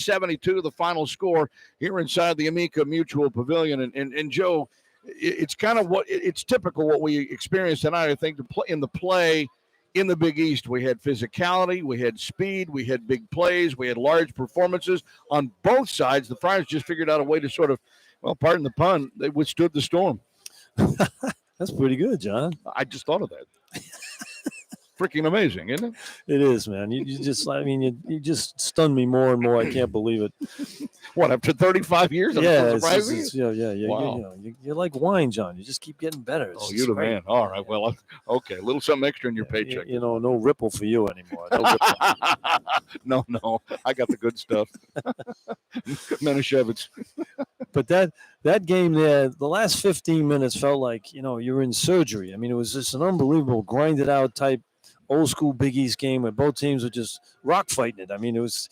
70-72, the final score here inside the Amica Mutual Pavilion. And Joe, it's kind of it's typical what we experienced tonight. I think in the play in the Big East, we had physicality, we had speed, we had big plays, we had large performances on both sides. The Friars just figured out a way to sort of, well, pardon the pun, they withstood the storm. That's pretty good, John. I just thought of that. Freaking amazing, isn't it? It is, man. You just stunned me more and more. I can't believe it. What, after 35 years? Yeah, Wow. You're like wine, John. You just keep getting better. You're the man. All right, well, okay, a little something extra in your paycheck. No ripple for you anymore. No, I got the good stuff. Manischewitz. But that game there, the last 15 minutes felt like, you're in surgery. I mean, it was just an unbelievable grinded out type old school Big East game where both teams were just rock fighting it. I mean, it was,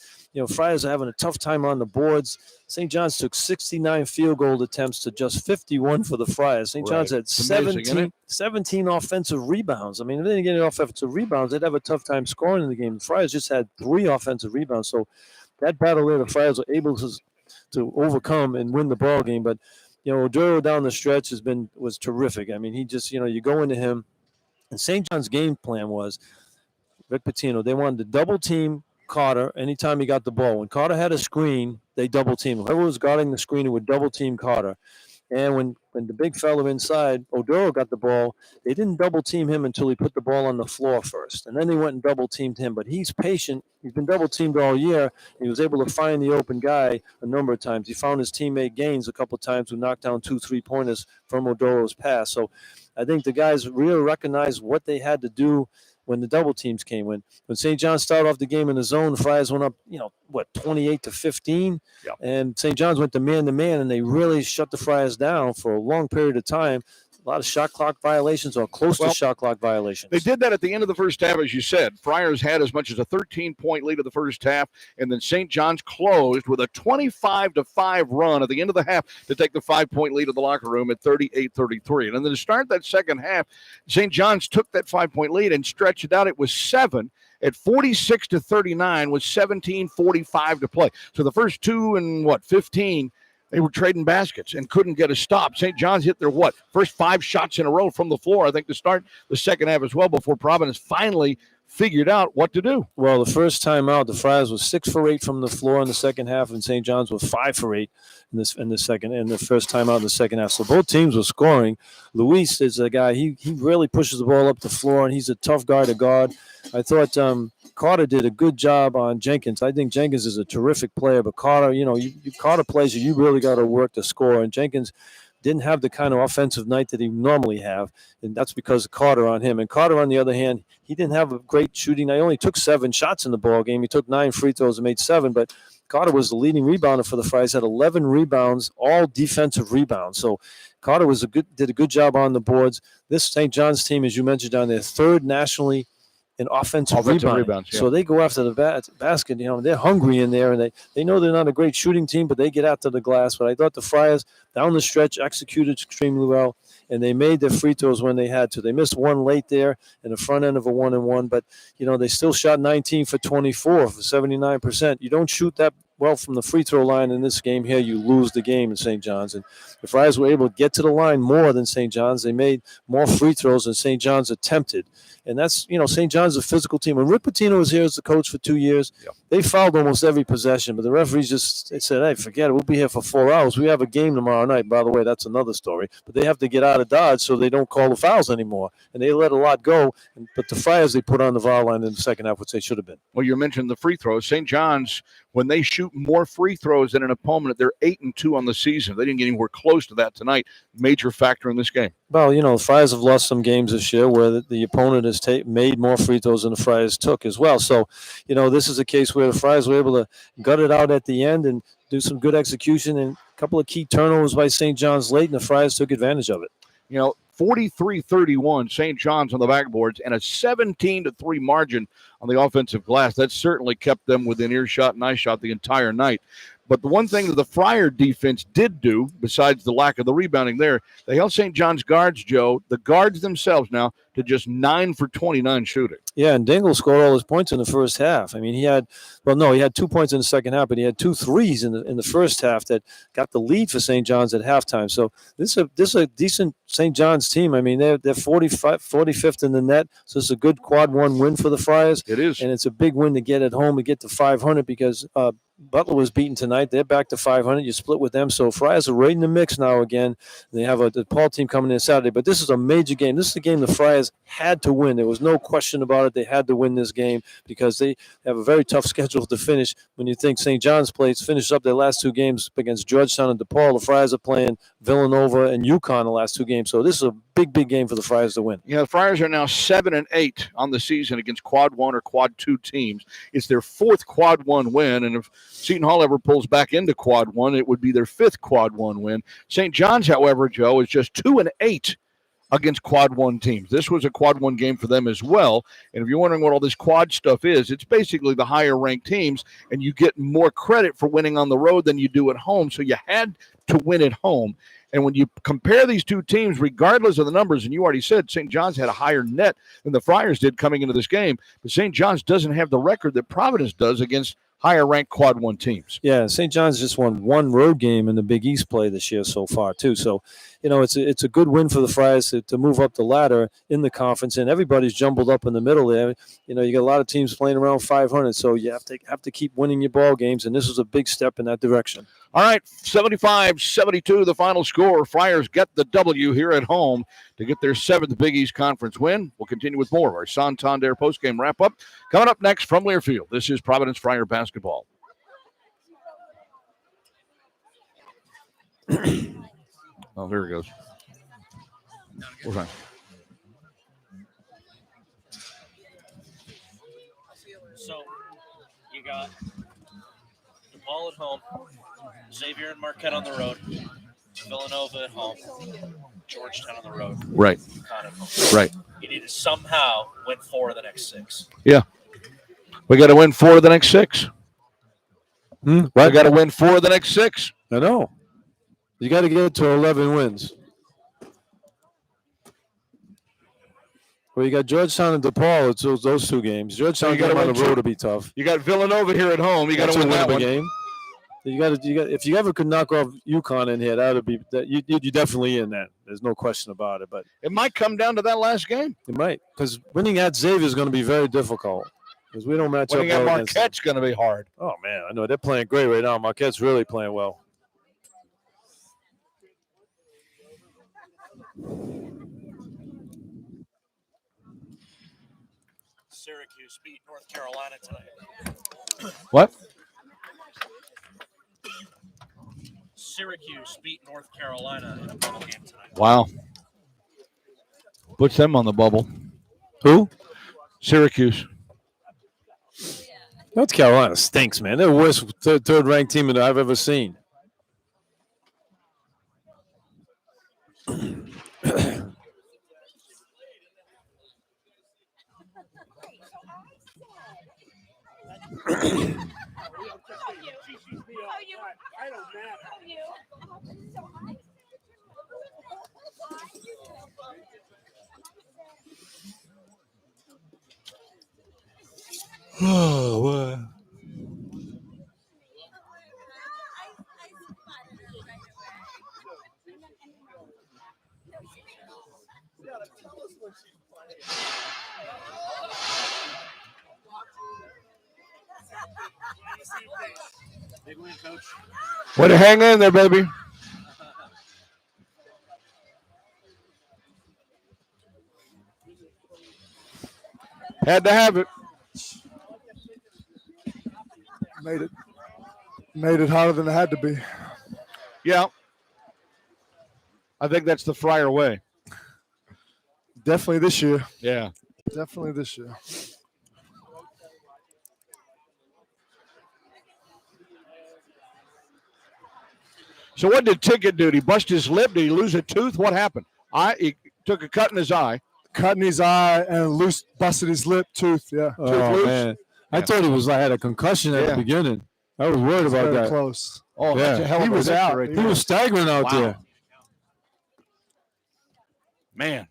Friars are having a tough time on the boards. St. John's took 69 field goal attempts to just 51 for the Friars. St. John's had 17 offensive rebounds. I mean, if they didn't get any offensive rebounds, they'd have a tough time scoring in the game. The Friars just had 3 offensive rebounds. So that battle there, the Friars were able to overcome and win the ball game. But, Oduro down the stretch was terrific. I mean, he just, you go into him. And St. John's game plan was, Rick Pitino, they wanted to double team Carter anytime he got the ball. When Carter had a screen, they double team him. Whoever was guarding the screen, it would double team Carter. And when the big fella inside, Oduro, got the ball, they didn't double team him until he put the ball on the floor first. And then they went and double teamed him. But he's patient. He's been double teamed all year. He was able to find the open guy a number of times. He found his teammate Gaines a couple of times who knocked down 2 3-pointers from Odoro's pass. So I think the guys really recognized what they had to do when the double teams came. When St. John's started off the game in the zone, the Friars went up, 28-15. Yeah. And St. John's went to man, and they really shut the Friars down for a long period of time. A lot of shot clock violations or close to shot clock violations. They did that at the end of the first half, as you said. Friars had as much as a 13-point lead of the first half, and then St. John's closed with a 25-5 run at the end of the half to take the 5-point lead of the locker room at 38-33. And then to start that second half, St. John's took that 5-point lead and stretched it out. It was 7 at 46-39 with 17:45 to play. So the first 15, they were trading baskets and couldn't get a stop. St. John's hit their first 5 shots in a row from the floor, I think, to start the second half as well, before Providence finally figured out what to do. Well, the first time out, the Friars was 6 for 8 from the floor in the second half, and St. John's was 5 for 8 in the first time out in the second half. So both teams were scoring. Luis is a guy, he really pushes the ball up the floor, and he's a tough guy to guard. I thought Carter did a good job on Jenkins. I think Jenkins is a terrific player, but Carter, Carter plays you really got to work to score, and Jenkins didn't have the kind of offensive night that he normally have, and that's because of Carter on him. And Carter, on the other hand, he didn't have a great shooting. He only took 7 shots in the ball game. He took 9 free throws and made 7, but Carter was the leading rebounder for the Friars, had 11 rebounds, all defensive rebounds. So Carter did a good job on the boards. This St. John's team, as you mentioned down there, 3rd nationally in offensive rebounds. Yeah. So they go after the basket. They're hungry in there, and they know they're not a great shooting team, but they get after the glass. But I thought the Friars, down the stretch, executed extremely well, and they made their free throws when they had to. They missed one late there in the front end of a 1-and-1, but, they still shot 19 for 24 for 79%. You don't shoot that well from the free throw line in this game here, you lose the game in St. John's. And the Friars were able to get to the line more than St. John's. They made more free throws than St. John's attempted. And that's, St. John's is a physical team. When Rick Pitino was here as the coach for 2 years, they fouled almost every possession. But the referees they said, hey, forget it. We'll be here for 4 hours. We have a game tomorrow night. By the way, that's another story. But they have to get out of Dodge so they don't call the fouls anymore. And they let a lot go. But the Friars, they put on the foul line in the second half, which they should have been. Well, you mentioned the free throws. St. John's, when they shoot more free throws than an opponent, they're 8-2 on the season. They didn't get anywhere close to that tonight. Major factor in this game. Well, the Friars have lost some games this year where the opponent has made more free throws than the Friars took as well. So, this is a case where the Friars were able to gut it out at the end and do some good execution, and a couple of key turnovers by St. John's late, and the Friars took advantage of it. 43-31, St. John's on the backboards, and a 17-3 margin on the offensive glass. That certainly kept them within earshot and eyeshot the entire night. But the one thing that the Friar defense did do, besides the lack of the rebounding there, they held St. John's guards, Joe, the guards themselves now, to just 9 for 29 shooting. Yeah, and Dingle scored all his points in the first half. I mean, he had 2 points in the second half, but he had 2 threes in the first half that got the lead for St. John's at halftime. So this is a decent St. John's team. I mean, they're 45th in the net, so it's a good quad one win for the Friars. It is. And it's a big win to get at home and get to 500 because Butler was beaten tonight. They're back to 500. You split with them. So Friars are right in the mix now again. They have a DePaul team coming in Saturday. But this is a major game. This is a game the Friars had to win. There was no question about it. They had to win this game because they have a very tough schedule to finish. When you think St. John's finished up their last 2 games against Georgetown and DePaul, the Friars are playing Villanova and UConn the last 2 games. So this is a big game for the Friars to win. Yeah, the Friars are now 7-8 on the season against quad 1 or quad 2 teams. It's their 4th quad 1 win, and if Seton Hall ever pulls back into quad 1, it would be their 5th quad 1 win. St. John's, however, Joe, is just 2-8 against quad 1 teams. This was a quad 1 game for them as well. And if you're wondering what all this quad stuff is, it's basically the higher ranked teams, and you get more credit for winning on the road than you do at home. So you had to win at home. And when you compare these 2 teams, regardless of the numbers, and you already said St. John's had a higher net than the Friars did coming into this game, but St. John's doesn't have the record that Providence does against higher-ranked quad 1 teams. Yeah, St. John's just won 1 road game in the Big East play this year so far, too. So, it's a good win for the Friars to move up the ladder in the conference, and everybody's jumbled up in the middle there. You got a lot of teams playing around 500, so you have to keep winning your ball games, and this is a big step in that direction. All right, 75-72, the final score. Friars get the W here at home to get their 7th Big East Conference win. We'll continue with more of our Santander postgame wrap-up. Coming up next from Learfield, this is Providence Friar basketball. Oh, here it goes. We're fine. So, you got DePaul at home, Xavier and Marquette on the road, Villanova at home, Georgetown on the road. Right. UConn at home. Right. You need to somehow win 4 of the next 6. Yeah. We got to win 4 of the next 6. We got to win 4 of the next 6. I know. You got to get to 11 wins. Well, you got Georgetown and DePaul. It's those 2 games. Georgetown got on the road to be tough. You got Villanova here at home. You got to win that one. Game. You got if you ever could knock off UConn in here, you definitely in that. There's no question about it. But it might come down to that last game. It might, because winning at Xavier is going to be very difficult because we don't match winning up. Winning at Marquette's going to be hard. Oh man, I know they're playing great right now. Marquette's really playing well. Syracuse beat North Carolina tonight. What? Syracuse beat North Carolina in a bubble game tonight. Wow. Puts them on the bubble. Who? Syracuse. North Carolina stinks, man. They're the worst third-ranked team that I've ever seen. Oh, what? Big win, Coach. Way to hang in there, baby. Had to have it. Made it harder than it had to be. Yeah. I think that's the Friar way. Definitely this year. Yeah. Definitely this year. So what did Ticket do? Did he bust his lip? Did he lose a tooth? What happened? He took a cut in his eye. Cut in his eye and busted his lip, tooth. Yeah. Oh, man. I thought he had a concussion at the beginning. I was worried about Very that. close. Oh, that's Yeah. a hell of He a was picture out. right He there. was staggering out Wow. there. Man.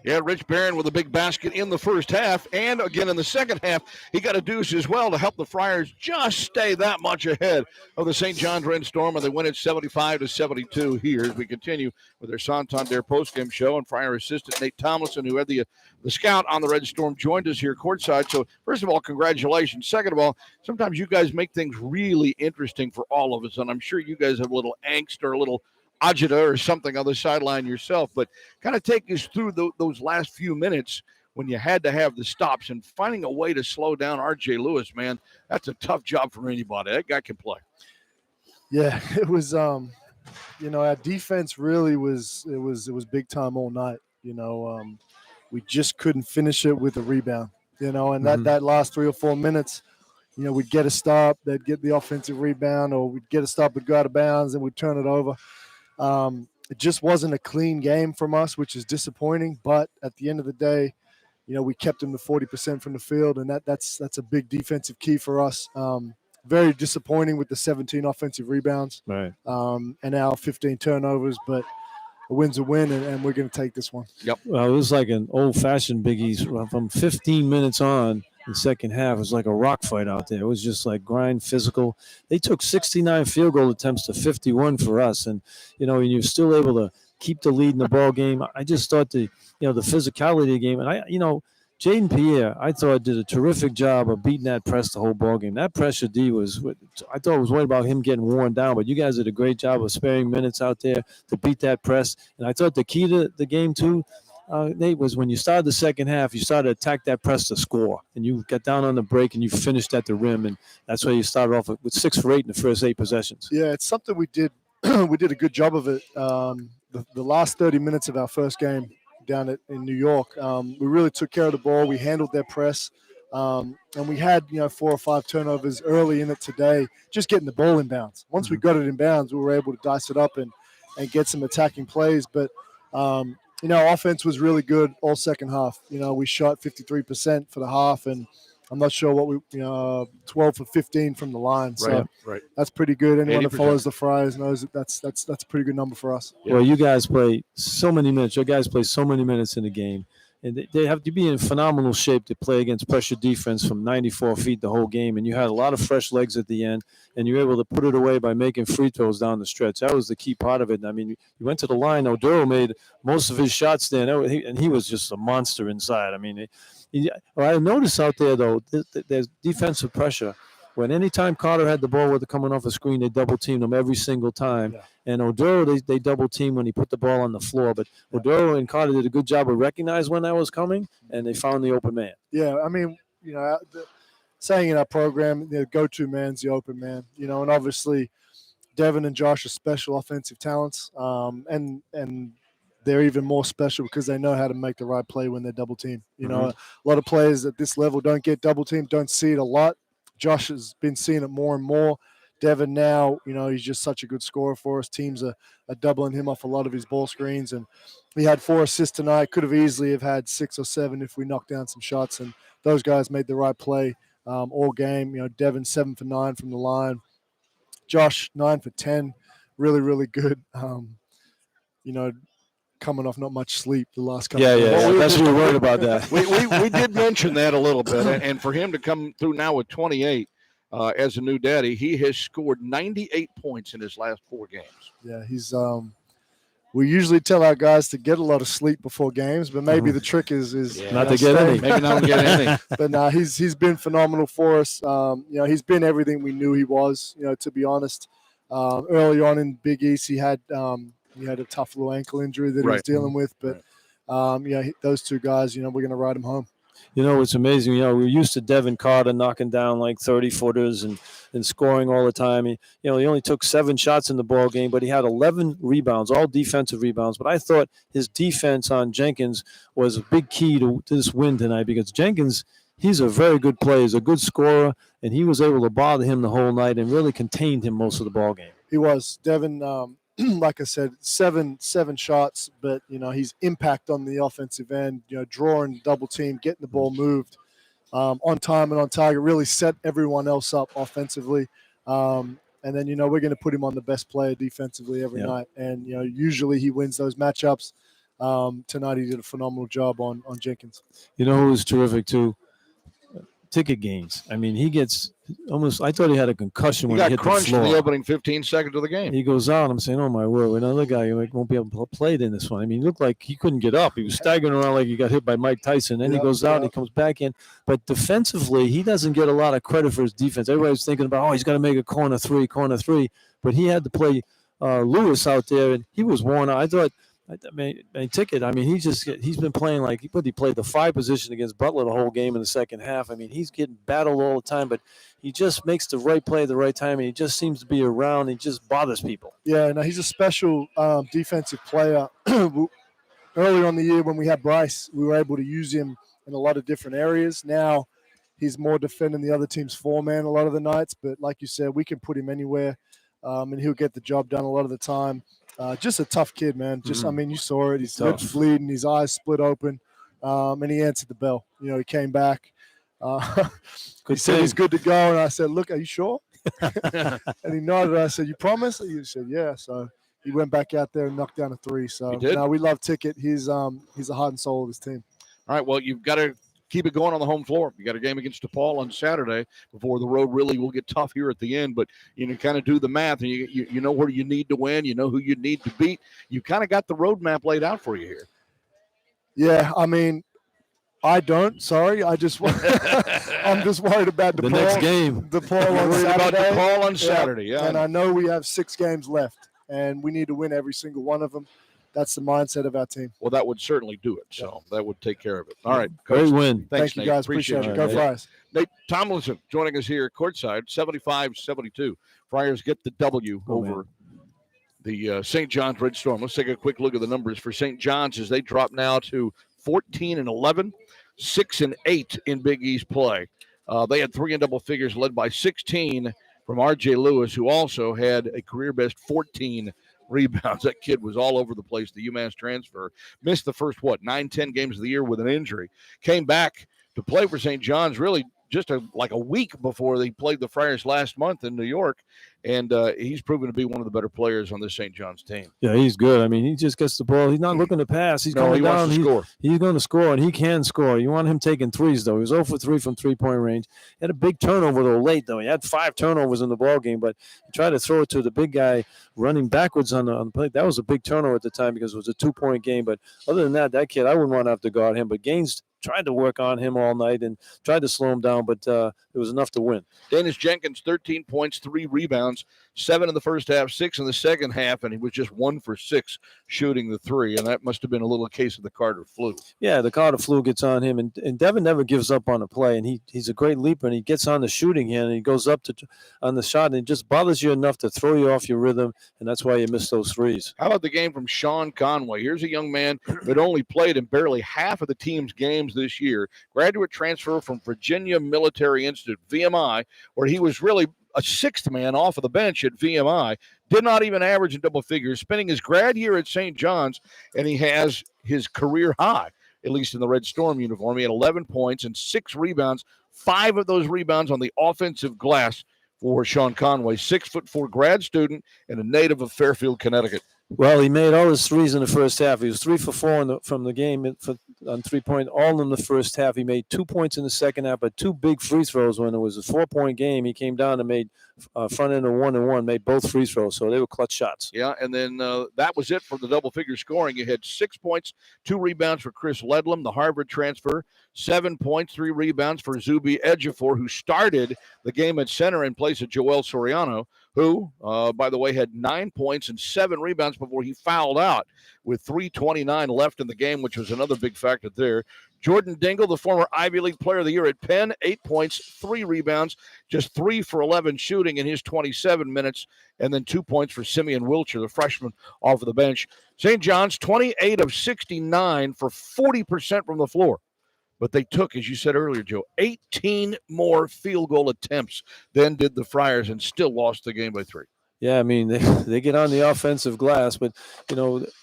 Yeah, Rich Barron with a big basket in the first half, and again in the second half, he got a deuce as well to help the Friars just stay that much ahead of the St. John's Red Storm, and they win it 75-72 here as we continue with our Santander postgame show. And Friar assistant Nate Tomlinson, who had the scout on the Red Storm, joined us here courtside. So first of all, congratulations. Second of all, sometimes you guys make things really interesting for all of us, and I'm sure you guys have a little angst or a little agita or something on the sideline yourself, but kind of take us through those last few minutes when you had to have the stops and finding a way to slow down R.J. Lewis, man. That's a tough job for anybody. That guy can play. Yeah, it was. Our defense really was. It was big time all night. We just couldn't finish it with a rebound. And that last 3 or 4 minutes, we'd get a stop, they'd get the offensive rebound, or we'd get a stop, we'd go out of bounds, and we'd turn it over. It just wasn't a clean game from us, which is disappointing. But at the end of the day, we kept them to 40% from the field, and that's a big defensive key for us. Very disappointing with the 17 offensive rebounds, Right. and our 15 turnovers. But a win's a win, and we're going to take this one. Yep. Well, it was like an old-fashioned Big East. From 15 minutes on, the second half, it was like a rock fight out there. It was just like grind, physical. They took 69 field goal attempts to 51 for us, and and you're still able to keep the lead in the ball game. I just thought the physicality of the game, and Jaden Pierre, I thought did a terrific job of beating that press the whole ball game. That pressure D I thought was worried about him getting worn down, but you guys did a great job of sparing minutes out there to beat that press. And I thought the key to the game too, Nate, was when you started the second half, you started to attack that press to score, and you got down on the break and you finished at the rim, and that's why you started off with 6 for 8 in the first 8 possessions. Yeah, it's something we did. We did a good job of it. The last 30 minutes of our first game down in New York, we really took care of the ball. We handled their press, and we had 4 or 5 turnovers early in it today, just getting the ball in bounds. Once we got it in bounds, we were able to dice it up and get some attacking plays. But offense was really good all second half. We shot 53% for the half, and I'm not sure what we 12 for 15 from the line. So Right. that's pretty good. Anyone that 80%. follows the Friars knows that that's a pretty good number for us. Well, you guys play so many minutes. Your guys play so many minutes in the game. And they have to be in phenomenal shape to play against pressure defense from 94 feet the whole game. And you had a lot of fresh legs at the end, and you were able to put it away by making free throws down the stretch. That was the key part of it. I mean, you went to the line. Oduro made most of his shots there, and he was just a monster inside. I mean, I noticed out there, though, there's defensive pressure. When anytime Carter had the ball with it coming off a screen, they double-teamed him every single time. Yeah. And Oduro, they double-teamed when he put the ball on the floor. But Oduro and Carter did a good job of recognizing when that was coming, and they found the open man. Yeah, I mean, saying in our program, the go-to man's the open man. And obviously Devin and Josh are special offensive talents, and they're even more special because they know how to make the right play when they're double-teamed. A lot of players at this level don't get double-teamed, don't see it a lot. Josh has been seeing it more and more. Devin now, he's just such a good scorer for us. Teams are doubling him off a lot of his ball screens. And he had 4 assists tonight. Could have easily have had 6 or 7 if we knocked down some shots. And those guys made the right play all game. Devin 7 for 9 from the line. Josh 9 for 10. Really, really good. Coming off not much sleep the last couple of Yeah. days. That's what we're worried about that. we did mention that a little bit, and for him to come through now with 28 as a new daddy, he has scored 98 points in his last 4 games. Yeah, he's we usually tell our guys to get a lot of sleep before games, but maybe the trick is Not to get any. Maybe not get any. But no, he's been phenomenal for us. He's been everything we knew he was. To be honest, early on in Big East, he had a tough little ankle injury that he was dealing with. But those 2 guys, we're going to ride him home. It's amazing. We're used to Devin Carter knocking down like 30-footers and and scoring all the time. He only took 7 shots in the ball game, but he had 11 rebounds, all defensive rebounds. But I thought his defense on Jenkins was a big key to this win tonight, because Jenkins, he's a very good player. He's a good scorer, and he was able to bother him the whole night and really contained him most of the ball game. He was. Devin, like I said, seven shots, but, his impact on the offensive end, drawing double team, getting the ball moved on time and on target, really set everyone else up offensively. And then, we're going to put him on the best player defensively every night. And, usually he wins those matchups. Tonight he did a phenomenal job on Jenkins. You know who was terrific too? Ticket gains. I mean, he gets almost. I thought he had a concussion when he hit the floor. He got crunched in the opening 15 seconds of the game. He goes out. I'm saying, "Oh my word!" Another guy won't be able to play in this one. I mean, he looked like he couldn't get up. He was staggering around like he got hit by Mike Tyson. Then he goes out and he comes back in. But defensively, he doesn't get a lot of credit for his defense. Everybody's thinking about, he's got to make a corner three. But he had to play Lewis out there, and he was worn out. I thought. Ticket. I mean, he's been playing like he played the 5 position against Butler the whole game in the second half. I mean, he's getting battled all the time, but he just makes the right play at the right time, and he just seems to be around. He just bothers people. Yeah, no, he's a special defensive player. Earlier on the year when we had Bryce, we were able to use him in a lot of different areas. Now he's more defending the other team's 4-man a lot of the nights, but like you said, we can put him anywhere, and he'll get the job done a lot of the time. Just a tough kid, man. I mean, you saw it. His lips bleeding, his eyes split open, and he answered the bell. He came back. He said he's good to go, and I said, "Look, are you sure?" And he nodded. I said, "You promise?" He said, "Yeah." So he went back out there and knocked down a 3. So now we love Ticket. He's the heart and soul of his team. All right. Well, you've got to keep it going on the home floor. You got a game against DePaul on Saturday before the road really will get tough here at the end. But kind of do the math, and you know where you need to win. You know who you need to beat. You kind of got the roadmap laid out for you here. Yeah, I mean, I don't. Sorry, I'm just worried about DePaul. The next game. DePaul on Saturday. About DePaul on Saturday. Yeah. And I know we have 6 games left, and we need to win every single one of them. That's the mindset of our team. Well, that would certainly do it. So that would take care of it. All right. Great win. Thanks, Thank you, Nate. guys. Appreciate it. Go Friars. Nate Tomlinson joining us here courtside, 75-72. Friars get the W over the St. John's Red Storm. Let's take a quick look at the numbers for St. John's as they drop now to 14-11, 6-8 in Big East play. They had 3 in double figures, led by 16 from R.J. Lewis, who also had a career-best 14 rebounds. That kid was all over the place, the UMass transfer. Missed the first, 9-10 games of the year with an injury. Came back to play for St. John's really just like a week before they played the Friars last month in New York. And he's proven to be one of the better players on this St. John's team. Yeah, he's good. I mean, he just gets the ball. He's not looking to pass. He's going down. Wants to score. He's going to score, and he can score. You want him taking threes, though. He was 0 for 3 from three-point range. He had a big turnover, though, late, though. He had 5 turnovers in the ball game, but he tried to throw it to the big guy running backwards on the play. That was a big turnover at the time because it was a 2-point game. But other than that kid, I wouldn't want to have to guard him. But Gaines tried to work on him all night and tried to slow him down, but it was enough to win. Dennis Jenkins, 13 points, 3 rebounds, 7 in the first half, 6 in the second half, and he was just 1 for 6 shooting the 3, and that must have been a little case of the Carter flu. Yeah, the Carter flu gets on him, and Devin never gives up on a play, and he's a great leaper, and he gets on the shooting hand, and he goes up on the shot, and it just bothers you enough to throw you off your rhythm, and that's why you miss those threes. How about the game from Sean Conway? Here's a young man that only played in barely half of the team's games this year. Graduate transfer from Virginia Military Institute, VMI, where he was really a 6th man off of the bench at VMI, did not even average in double figures, spending his grad year at St. John's, and he has his career high, at least in the Red Storm uniform. He had 11 points and 6 rebounds, 5 of those rebounds on the offensive glass for Sean Conway, 6'4" grad student and a native of Fairfield, Connecticut. Well, he made all his threes in the first half. He was 3 for 4 from the game on 3-point, all in the first half. He made 2 points in the second half, but 2 big free throws when it was a 4-point game. He came down and made front end of 1-and-1, made both free throws, so they were clutch shots. Yeah, and then that was it for the double-figure scoring. You had 6 points, 2 rebounds for Chris Ledlam, the Harvard transfer, 7 points, 3 rebounds for Zuby Ejiofor, who started the game at center in place of Joel Soriano, who, by the way, had 9 points and 7 rebounds before he fouled out with 3:29 left in the game, which was another big factor there. Jordan Dingle, the former Ivy League Player of the Year at Penn, 8 points, 3 rebounds, just 3 for 11 shooting in his 27 minutes, and then 2 points for Simeon Wilcher, the freshman off of the bench. St. John's, 28 of 69 for 40% from the floor. But they took, as you said earlier, Joe, 18 more field goal attempts than did the Friars and still lost the game by 3. Yeah, I mean, they get on the offensive glass, but,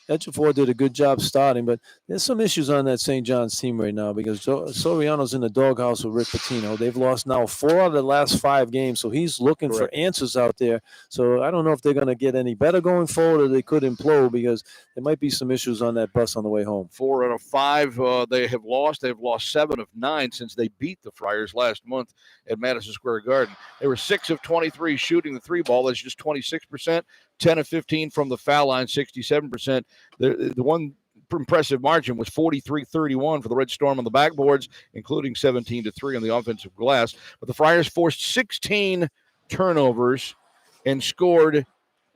Ejiofor did a good job starting, but there's some issues on that St. John's team right now because Soriano's in the doghouse with Rick Pitino. They've lost now 4 out of the last 5 games, so he's looking for answers out there. So I don't know if they're going to get any better going forward or they could implode because there might be some issues on that bus on the way home. 4 out of 5 they have lost. They've lost 7 of 9 since they beat the Friars last month at Madison Square Garden. They were 6 of 23 shooting the 3-ball. That's just 26%. 10 of 15 from the foul line, 67%. The one impressive margin was 43-31 for the Red Storm on the backboards, including 17-3 on the offensive glass. But the Friars forced 16 turnovers and scored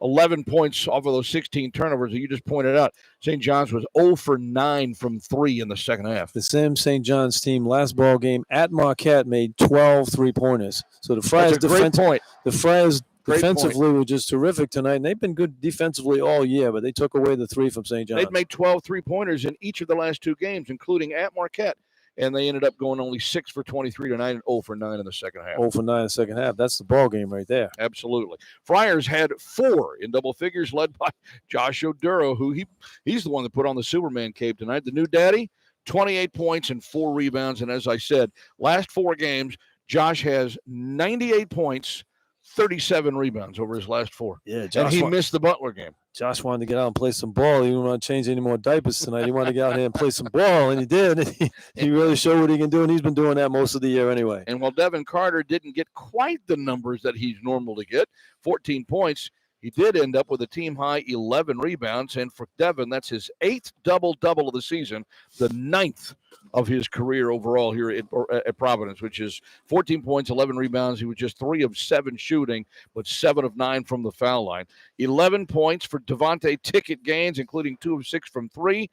11 points off of those 16 turnovers that you just pointed out. St. John's was 0 for 9 from 3 in the second half. The same St. John's team last ball game at Marquette made 12 3-pointers. So the Friars defensively were just terrific tonight, and they've been good defensively all year, but they took away the 3 from St. John's. They'd made 12 3-pointers in each of the last 2 games, including at Marquette, and they ended up going only 6 for 23 tonight and 0 for 9 in the second half. 0 for 9 in the second half. That's the ball game right there. Absolutely. Friars had 4 in double figures, led by Josh Oduro, who he's the one that put on the Superman cape tonight. The new daddy, 28 points and 4 rebounds, and as I said, last 4 games, Josh has 98 points, 37 rebounds over his last 4. Yeah, and he missed the Butler game. Josh wanted to get out and play some ball. He didn't want to change any more diapers tonight. He wanted to get out here and play some ball, and he did. He really showed what he can do, and he's been doing that most of the year anyway. And while Devin Carter didn't get quite the numbers that he's normal to get, 14 points, he did end up with a team-high 11 rebounds. And for Devin, that's his 8th double-double of the season, the 9th of his career overall here at Providence, which is 14 points, 11 rebounds. He was just 3 of 7 shooting, but 7 of 9 from the foul line. 11 points for Devontae Ticket Gaines, including 2 of 6 from 3.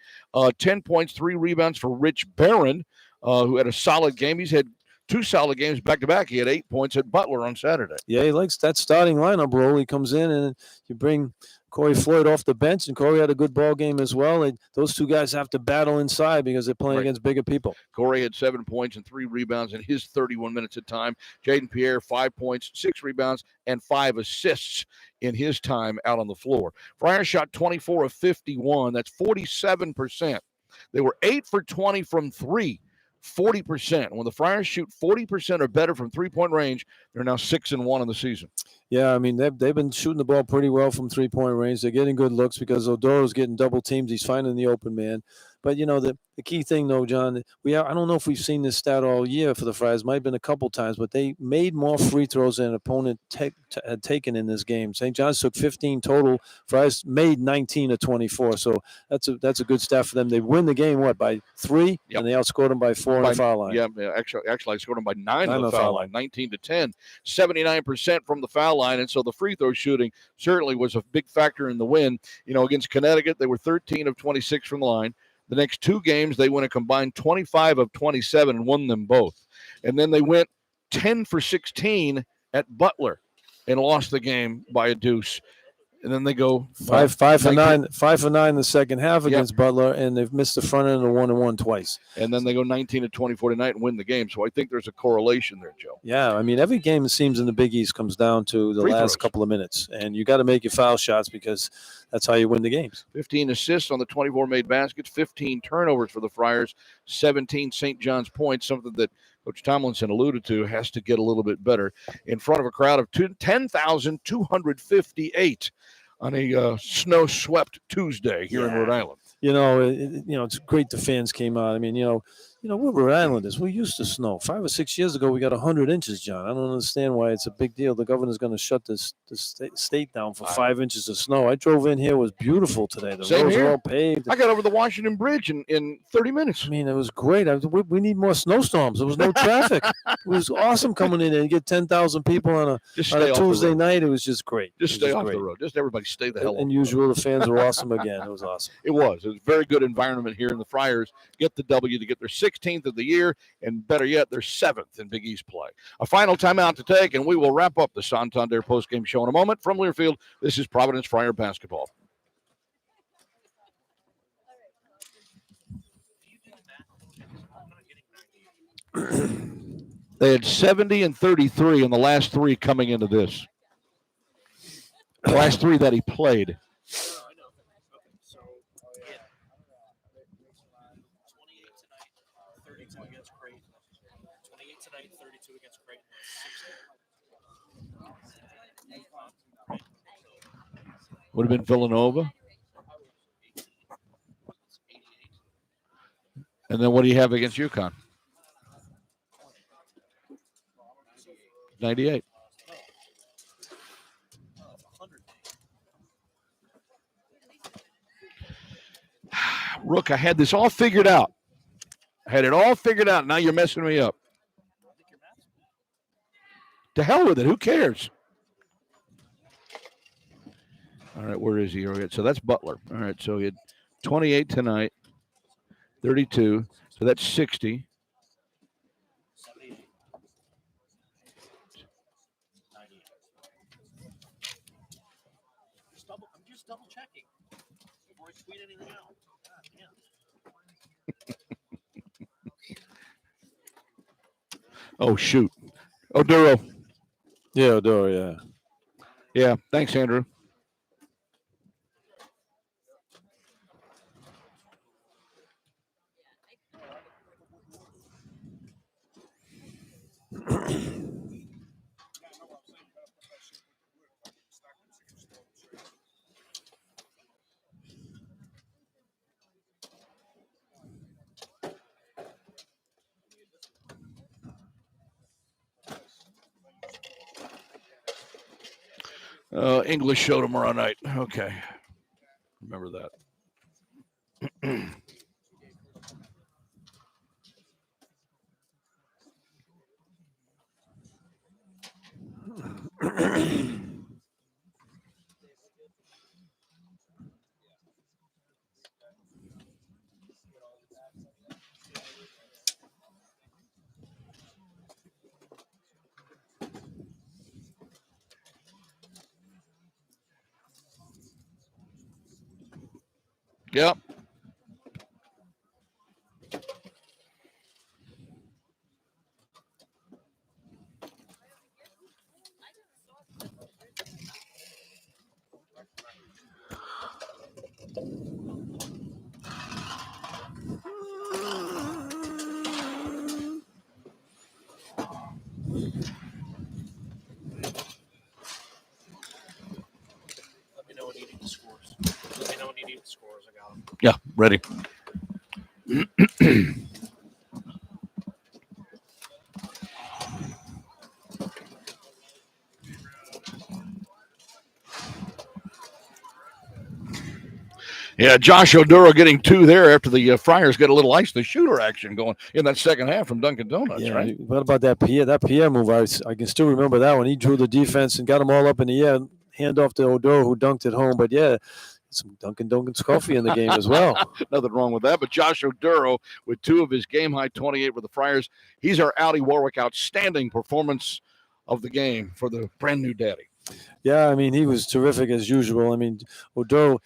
10 points, 3 rebounds for Rich Barron, who had a solid game. He's had 2 solid games back-to-back. He had 8 points at Butler on Saturday. Yeah, he likes that starting lineup role. He comes in and you bring Corey Floyd off the bench, and Corey had a good ball game as well. Those 2 guys have to battle inside because they're playing against bigger people. Corey had 7 points and 3 rebounds in his 31 minutes of time. Jaden Pierre, 5 points, 6 rebounds, and 5 assists in his time out on the floor. Friars shot 24 of 51. That's 47%. They were 8 for 20 from 3. 40%. When the Friars shoot 40% or better from three-point range, they're now 6-1 in the season. Yeah, I mean, they've been shooting the ball pretty well from three-point range. They're getting good looks because Odoro's getting double teamed. He's finding the open man. But, the key thing, though, John, I don't know if we've seen this stat all year for the Friars. Might have been a couple times, but they made more free throws than an opponent had taken in this game. St. John's took 15 total. Friars made 19 of 24. So that's a good stat for them. They win the game, by 3? Yep. And they outscored them by 4 on the foul line. Yeah, actually, I scored them by 9 on the foul line, 19-10. 79% from the foul line, and so the free throw shooting certainly was a big factor in the win. Against Connecticut, they were 13 of 26 from the line. The next 2 games, they went a combined 25 of 27 and won them both. And then they went 10 for 16 at Butler and lost the game by a deuce. And then they go 5 for 9 in the second half against Butler, and they've missed the front end of 1-1 twice. And then they go 19 of 24 tonight and win the game. So I think there's a correlation there, Joe. Yeah, I mean, every game, it seems, in the Big East comes down to the last couple of minutes. And you got to make your foul shots because that's how you win the games. 15 assists on the 24 made baskets, 15 turnovers for the Friars, 17 St. John's points, something that Coach Tomlinson alluded to has to get a little bit better in front of a crowd of 10,258 on a snow-swept Tuesday here in Rhode Island. It's great the fans came out. I mean, we're Rhode Islanders. We're used to snow. 5 or 6 years ago, we got 100 inches, John. I don't understand why it's a big deal. The governor's going to shut this state down for 5 inches of snow. I drove in here. It was beautiful today. The Same roads here. are all paved. I got over the Washington Bridge in 30 minutes. I mean, it was great. We need more snowstorms. There was no traffic. It was awesome coming in and get 10,000 people on a Tuesday night. It was just great. Just stay off the road. Just everybody stay the hell off. And usual, the fans were awesome again. It was awesome. It was a very good environment here, and the Friars get the W to get their 16th of the year, and better yet, their 7th in Big East play. A final timeout to take, and we will wrap up the Santander postgame show in a moment. From Learfield, this is Providence Friar basketball. They had 70 and 33 in the last 3 coming into this. The last 3 that he played. 28 tonight, 32 against Creighton. Would have been Villanova. And then what do you have against UConn? 98. Rook, I had this all figured out. I had it all figured out. Now you're messing me up. To hell with it. Who cares? All right, where is he? So that's Butler. All right, so he had 28 tonight, 32. So that's 60. 78. 98. I'm just double checking before I tweet anything out. Oh, shoot. Oduro. Yeah, Oduro, yeah. Yeah, thanks, Andrew. English show tomorrow night. Okay. Remember that. Yep. Let me know when you need the scores. Let me know when you need the scores. I got them. Yeah, ready. Yeah, Josh Oduro getting 2 there after the Friars got a little ice the shooter action going in that second half from Dunkin' Donuts, Yeah, right? what about that Pierre? That Pierre move, I can still remember that when he drew the defense and got them all up in the air, hand off to Oduro, who dunked it home. But yeah, some Dunkin' Donuts coffee in the game as well. Nothing wrong with that. But Josh Oduro with 2 of his game-high 28 with the Friars. He's our Allie Warwick outstanding performance of the game for the brand-new daddy. Yeah, I mean, he was terrific as usual. I mean, Oduro,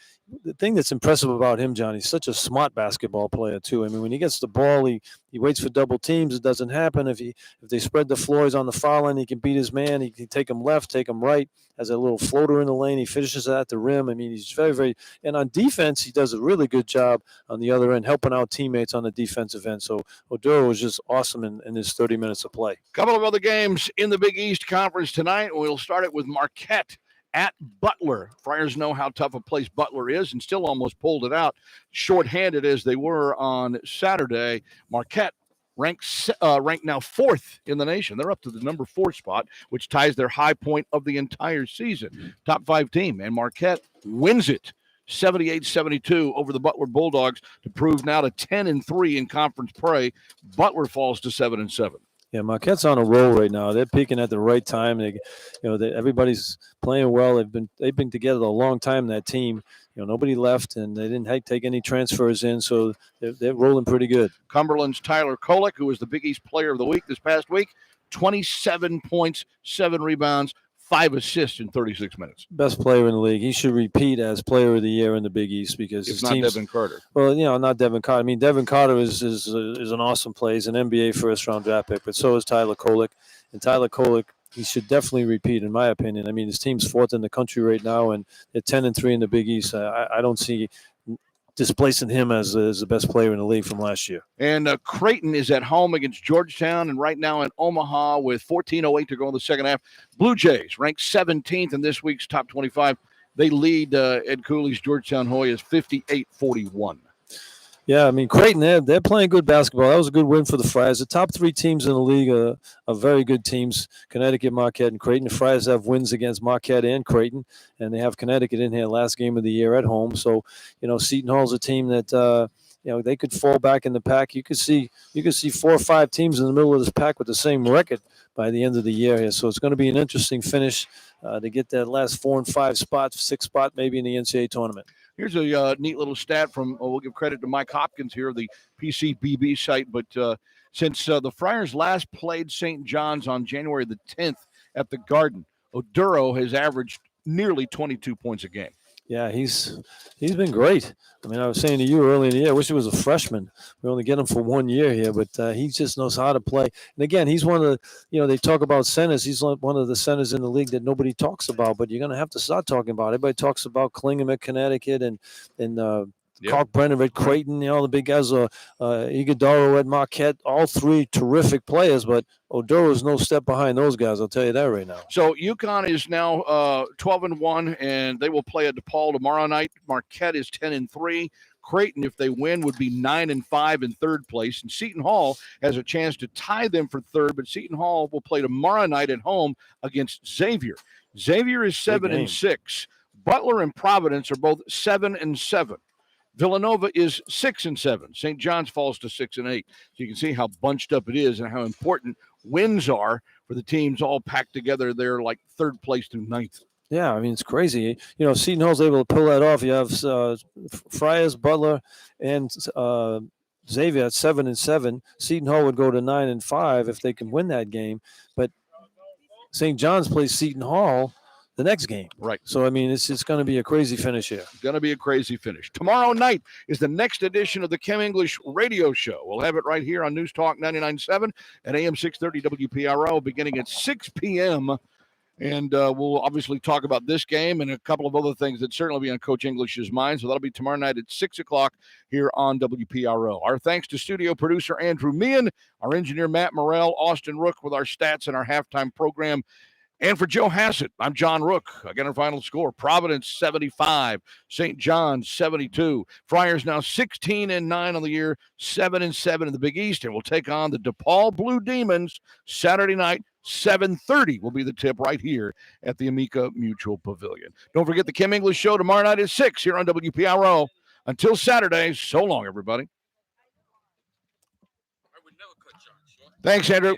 the thing that's impressive about him, John, he's such a smart basketball player too. I mean, when he gets the ball, he waits for double teams. It doesn't happen. If they spread the floor, he's on the foul line. He can beat his man. He can take him left, take him right. Has a little floater in the lane. He finishes at the rim. I mean, he's very, very. And on defense, he does a really good job on the other end, helping out teammates on the defensive end. So Oduro was just awesome in his 30 minutes of play. A couple of other games in the Big East Conference tonight. We'll start it with Marquette at Butler. Friars know how tough a place Butler is and still almost pulled it out. Short-handed as they were on Saturday, Marquette ranked now 4th in the nation. They're up to the number 4 spot, which ties their high point of the entire season. Top 5 team, and Marquette wins it 78-72 over the Butler Bulldogs to prove now to 10-3 in conference play. Butler falls to 7-7. Yeah, Marquette's on a roll right now. They're peaking at the right time. Everybody's playing well. They've been together a long time. That team, nobody left, and they didn't take any transfers in, so they're rolling pretty good. Cumberland's Tyler Kolek, who was the Big East Player of the Week this past week, 27 points, 7 rebounds, 5 assists in 36 minutes. Best player in the league. He should repeat as Player of the Year in the Big East because it's not Devin Carter. Well, not Devin Carter. I mean, Devin Carter is an awesome player. He's an NBA first-round draft pick, but so is Tyler Kolek. And Tyler Kolek, he should definitely repeat, in my opinion. I mean, his team's 4th in the country right now, and they're 10-3 in the Big East. I don't see displacing him as the best player in the league from last year. And Creighton is at home against Georgetown, and right now in Omaha with 14:08 to go in the second half. Blue Jays ranked 17th in this week's top 25. They lead Ed Cooley's Georgetown Hoyas 58-41. Yeah, I mean, Creighton, they're playing good basketball. That was a good win for the Friars. The top 3 teams in the league are very good teams, Connecticut, Marquette, and Creighton. The Friars have wins against Marquette and Creighton, and they have Connecticut in here last game of the year at home. So, Seton Hall's a team that, they could fall back in the pack. You could see 4 or 5 teams in the middle of this pack with the same record by the end of the year here. So it's going to be an interesting finish to get that last 4 and 5 spot, 6th spot maybe in the NCAA tournament. Here's a neat little stat from, we'll give credit to Mike Hopkins here, the PCBB site, but since the Friars last played St. John's on January the 10th at the Garden, Oduro has averaged nearly 22 points a game. Yeah, he's been great. I mean, I was saying to you earlier in the year, I wish he was a freshman. We only get him for 1 year here, but he just knows how to play. And again, he's one of the, they talk about centers. He's one of the centers in the league that nobody talks about, but you're going to have to start talking about it. Everybody talks about Klingham at Connecticut and Clark Brennan at Creighton. The big guys are Iguodaro at Marquette. All 3 terrific players, but Oduro is no step behind those guys. I'll tell you that right now. So UConn is now 12-1, and they will play at DePaul tomorrow night. Marquette is 10-3. Creighton, if they win, would be 9-5 in 3rd place. And Seton Hall has a chance to tie them for 3rd, but Seton Hall will play tomorrow night at home against Xavier. Xavier is 7-6. Butler and Providence are both 7-7. Villanova is 6-7. St. John's falls to 6-8. So you can see how bunched up it is and how important wins are for the teams all packed together. They're like 3rd place through 9th. Yeah, I mean, it's crazy. Seton Hall's able to pull that off. You have Friars, Butler, and Xavier at 7-7. Seton Hall would go to 9-5 if they can win that game. But St. John's plays Seton Hall the next game. Right. So, I mean, it's going to be a crazy finish here. Going to be a crazy finish. Tomorrow night is the next edition of the Kim English radio show. We'll have it right here on News Talk 99.7 and AM 630 WPRO beginning at 6 p.m., and we'll obviously talk about this game and a couple of other things that certainly be on Coach English's mind. So that'll be tomorrow night at 6 o'clock here on WPRO. Our thanks to studio producer Andrew Meehan, our engineer Matt Morrell, Austin Rook with our stats and our halftime program. And for Joe Hassett, I'm John Rook. Again, our final score, Providence 75, St. John's 72. Friars now 16-9 on the year, 7-7 in the Big East, and we'll take on the DePaul Blue Demons Saturday night. 7:30 will be the tip right here at the Amica Mutual Pavilion. Don't forget the Kim English Show tomorrow night at 6 here on WPRO. Until Saturday, so long, everybody. Thanks, Andrew.